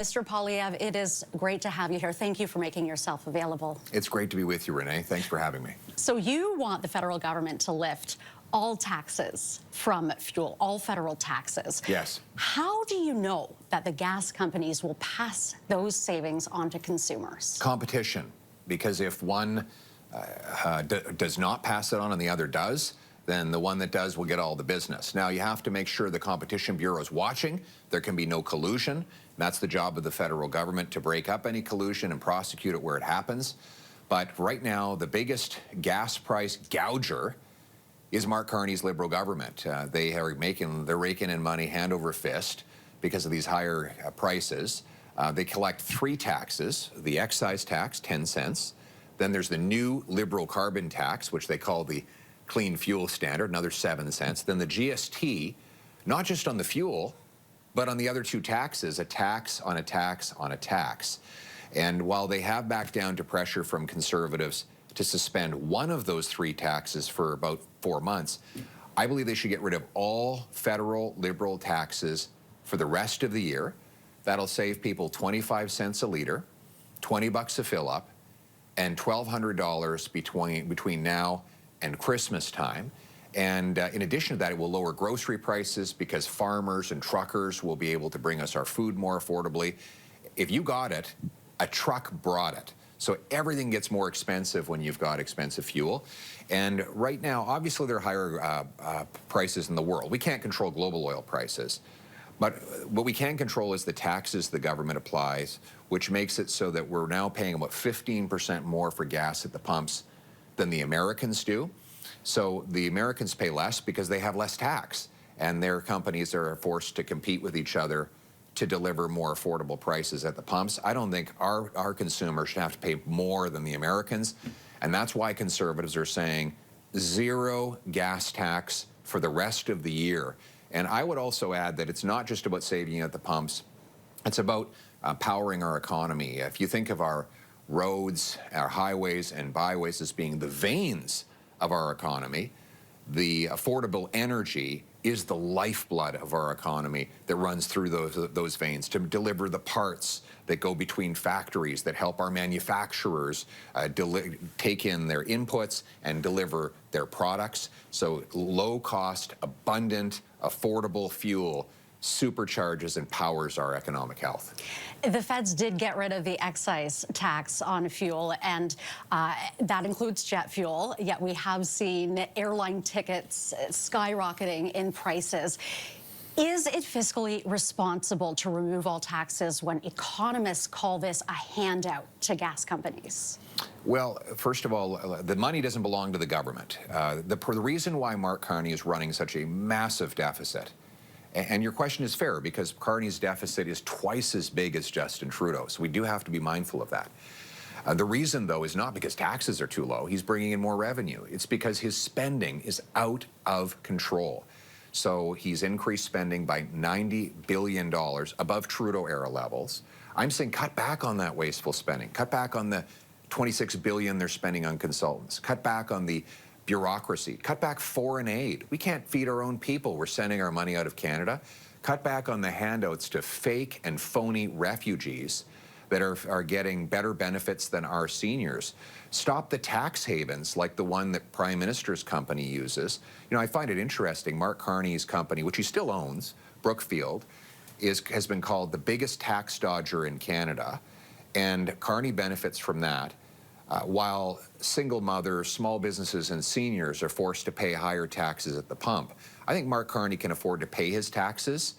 Mr. Polyev, it is great to have you here. Thank you for making yourself available. It's great to be with you, Renee. Thanks for having me. So you want the federal government to lift all taxes from fuel, all federal taxes. Yes. How do you know that the gas companies will pass those savings on to consumers? Competition, because if one does not pass it on and the other does, then the one that does will get all the business. Now, you have to make sure the Competition Bureau is watching. There can be no collusion. That's the job of the federal government, to break up any collusion and prosecute it where it happens. But right now, the biggest gas price gouger is Mark Carney's Liberal government. They're raking in money hand over fist because of these higher prices. They collect three taxes: the excise tax, 10 cents. Then there's the new Liberal carbon tax, which they call the clean fuel standard, another 7 cents. Then the GST, not just on the fuel, but on the other two taxes, a tax on a tax on a tax. And while they have backed down to pressure from Conservatives to suspend one of those three taxes for about 4 months, I believe they should get rid of all federal Liberal taxes for the rest of the year. That'll save people 25 cents a liter, 20 bucks a fill up, and $1,200 between now and Christmas time. And in addition to that, it will lower grocery prices because farmers and truckers will be able to bring us our food more affordably. If you got it, a truck brought it. So everything gets more expensive when you've got expensive fuel. And right now, obviously, there are higher prices in the world. We can't control global oil prices. But what we can control is the taxes the government applies, which makes it so that we're now paying about 15% more for gas at the pumps than the Americans do. So the Americans pay less because they have less tax, and their companies are forced to compete with each other to deliver more affordable prices at the pumps. I don't think our consumers should have to pay more than the Americans, and that's why Conservatives are saying zero gas tax for the rest of the year. And I would also add that it's not just about saving at the pumps, it's about powering our economy. If you think of our roads, our highways and byways as being the veins of our economy, the affordable energy is the lifeblood of our economy that runs through those veins to deliver the parts that go between factories that help our manufacturers take in their inputs and deliver their products. So low-cost, abundant, affordable fuel supercharges and powers our economic health. The feds did get rid of the excise tax on fuel, and that includes jet fuel, yet we have seen airline tickets skyrocketing in prices. Is it fiscally responsible to remove all taxes when economists call this a handout to gas companies? Well, first of all, the money doesn't belong to the government. The reason why Mark Carney is running such a massive deficit, and your question is fair, because Carney's deficit is twice as big as Justin Trudeau's. So we do have to be mindful of that. The reason, though, is not because taxes are too low. He's bringing in more revenue. It's because his spending is out of control. So he's increased spending by $90 billion above Trudeau-era levels. I'm saying cut back on that wasteful spending. Cut back on the $26 billion they're spending on consultants. Cut back on the bureaucracy. Cut back foreign aid. We can't feed our own people. We're sending our money out of Canada. Cut back on the handouts to fake and phony refugees that are getting better benefits than our seniors. Stop the tax havens like the one that Prime Minister's company uses. You know, I find it interesting. Mark Carney's company, which he still owns, Brookfield, has been called the biggest tax dodger in Canada, and Carney benefits from that. While single mothers, small businesses, and seniors are forced to pay higher taxes at the pump. I think Mark Carney can afford to pay his taxes.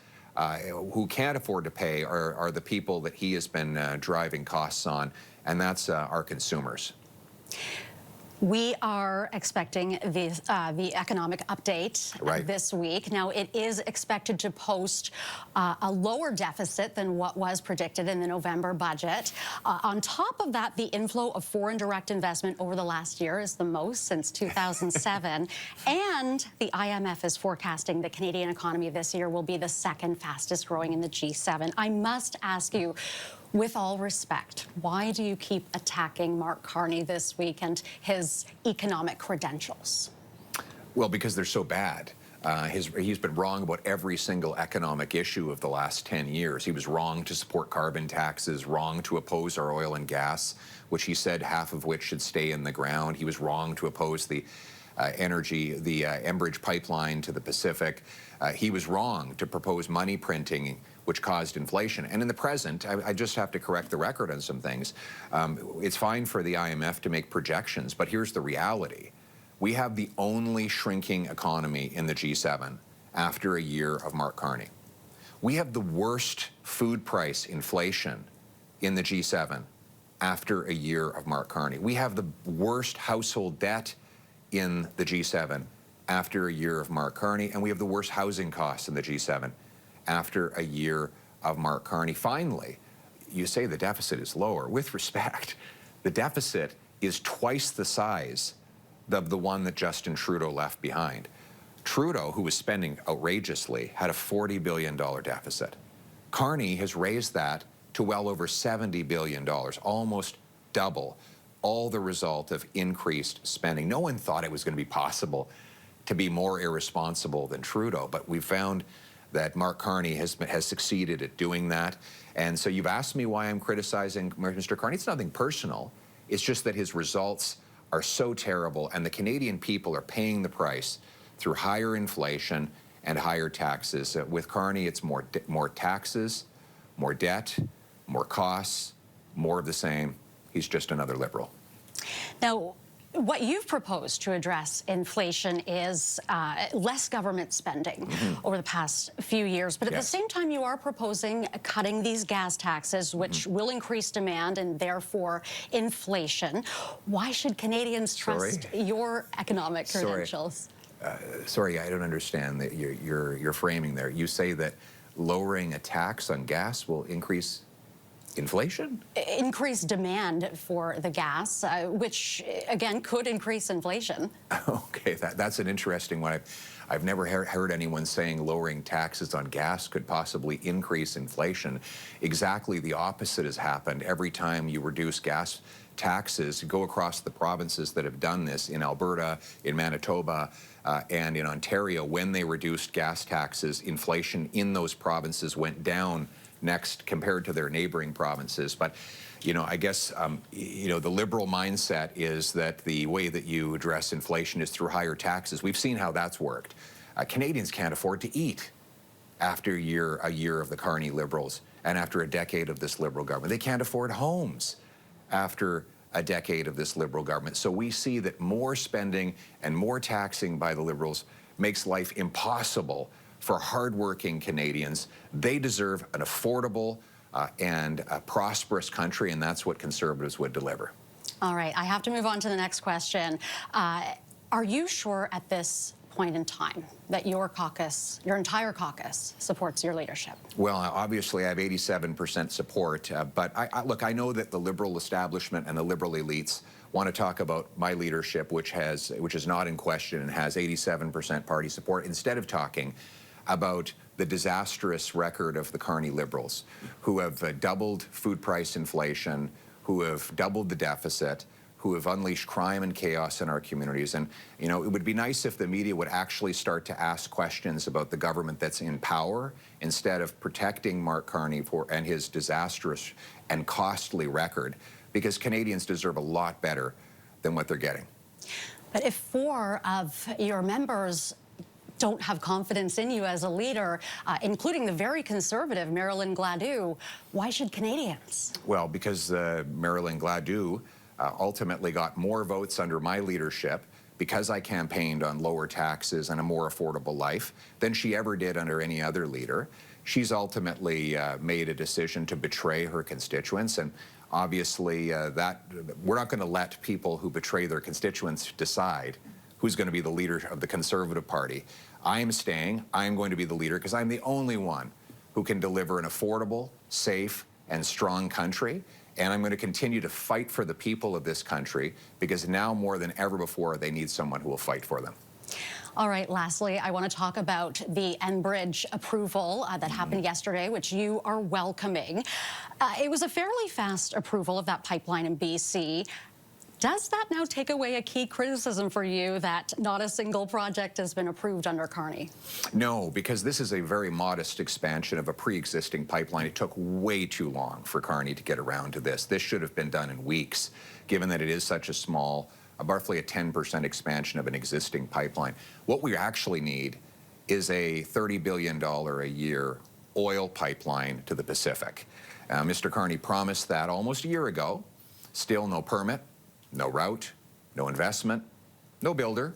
Who can't afford to pay are the people that he has been driving costs on, and that's our consumers. We are expecting the economic update this week. Now, it is expected to post a lower deficit than what was predicted in the November budget. On top of that, the inflow of foreign direct investment over the last year is the most since 2007. And the IMF is forecasting the Canadian economy this year will be the second fastest growing in the G7. I must ask you, with all respect, why do you keep attacking Mark Carney this week and his economic credentials? Well, because they're so bad. He's been wrong about every single economic issue of the last 10 years. He was wrong to support carbon taxes, wrong to oppose our oil and gas, which he said half of which should stay in the ground. He was wrong to oppose the Enbridge pipeline to the Pacific. He was wrong to propose money printing, which caused inflation. And in the present, I just have to correct the record on some things. It's fine for the IMF to make projections, but here's the reality. We have the only shrinking economy in the G7 after a year of Mark Carney. We have the worst food price inflation in the G7 after a year of Mark Carney. We have the worst household debt in the G7 after a year of Mark Carney, and we have the worst housing costs in the G7 after a year of Mark Carney. Finally, you say the deficit is lower. With respect, the deficit is twice the size of the one that Justin Trudeau left behind. Trudeau, who was spending outrageously, had a $40 billion deficit. Carney has raised that to well over $70 billion, almost double, all the result of increased spending. No one thought it was going to be possible to be more irresponsible than Trudeau, but we found that Mark Carney has succeeded at doing that. And so you've asked me why I'm criticizing Mr. Carney. It's nothing personal. It's just that his results are so terrible, and the Canadian people are paying the price through higher inflation and higher taxes. With Carney, it's more taxes, more debt, more costs, more of the same. He's just another Liberal. Now, what you've proposed to address inflation is less government spending over the past few years. But at the same time, you are proposing cutting these gas taxes, which will increase demand and therefore inflation. Why should Canadians trust your economic credentials? Sorry, I don't understand that you're framing there. You say that lowering a tax on gas will increase inflation? Increased demand for the gas, which again could increase inflation. Okay, that's an interesting one. I've never heard anyone saying lowering taxes on gas could possibly increase inflation. Exactly the opposite has happened. Every time you reduce gas taxes, go across the provinces that have done this, in Alberta, in Manitoba, and in Ontario, when they reduced gas taxes, inflation in those provinces went down next compared to their neighboring provinces. But, you know, I guess, you know, the Liberal mindset is that the way that you address inflation is through higher taxes. We've seen how that's worked. Canadians can't afford to eat after a year of the Carney Liberals and after a decade of this Liberal government. They can't afford homes after a decade of this Liberal government. So we see that more spending and more taxing by the Liberals makes life impossible for hardworking Canadians. They deserve an affordable and a prosperous country, and that's what Conservatives would deliver. All right, I have to move on to the next question. Are you sure at this point in time that your caucus, your entire caucus, supports your leadership? Well, obviously I have 87% support, but look, I know that the Liberal establishment and the Liberal elites want to talk about my leadership, which is not in question and has 87% party support, instead of talking about the disastrous record of the Carney Liberals, who have doubled food price inflation, who have doubled the deficit, who have unleashed crime and chaos in our communities. And, you know, it would be nice if the media would actually start to ask questions about the government that's in power instead of protecting Mark Carney and his disastrous and costly record, because Canadians deserve a lot better than what they're getting. But if 4 of your members don't have confidence in you as a leader, including the very conservative Marilyn Gladu, why should Canadians? Well, because Marilyn Gladu ultimately got more votes under my leadership, because I campaigned on lower taxes and a more affordable life, than she ever did under any other leader. She's ultimately made a decision to betray her constituents, and obviously that we're not going to let people who betray their constituents decide who's going to be the leader of the Conservative Party. I am staying. I am going to be the leader because I'm the only one who can deliver an affordable, safe, and strong country. And I'm going to continue to fight for the people of this country, because now more than ever before, they need someone who will fight for them. All right, lastly, I want to talk about the Enbridge approval that happened yesterday, which you are welcoming. It was a fairly fast approval of that pipeline in BC. Does that now take away a key criticism for you that not a single project has been approved under Carney? No, because this is a very modest expansion of a pre-existing pipeline. It took way too long for Carney to get around to this. This should have been done in weeks, given that it is such a small, roughly a 10% expansion of an existing pipeline. What we actually need is a $30 billion a year oil pipeline to the Pacific. Mr. Carney promised that almost a year ago. Still no permit, no route, no investment, no builder,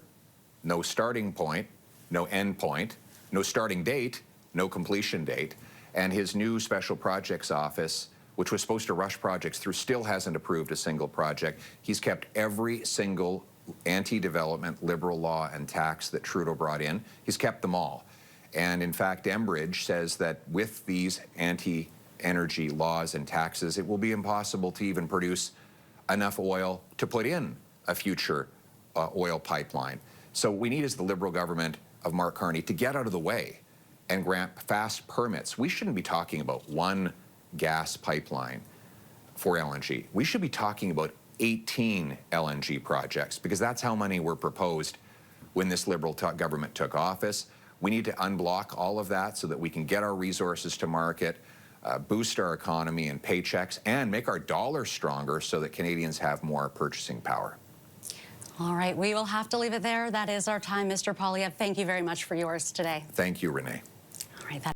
no starting point, no end point, no starting date, no completion date. And his new special projects office, which was supposed to rush projects through, still hasn't approved a single project. He's kept every single anti-development liberal law and tax that Trudeau brought in. He's kept them all. And in fact, Enbridge says that with these anti-energy laws and taxes, it will be impossible to even produce enough oil to put in a future oil pipeline. So what we need is the Liberal government of Mark Carney to get out of the way and grant fast permits. We shouldn't be talking about one gas pipeline for LNG. We should be talking about 18 LNG projects, because that's how many were proposed when this Liberal government took office. We need to unblock all of that so that we can get our resources to market, boost our economy and paychecks, and make our dollar stronger so that Canadians have more purchasing power. All right, we will have to leave it there. That is our time, Mr. Poilievre. Thank you very much for yours today. Thank you, Renee. All right.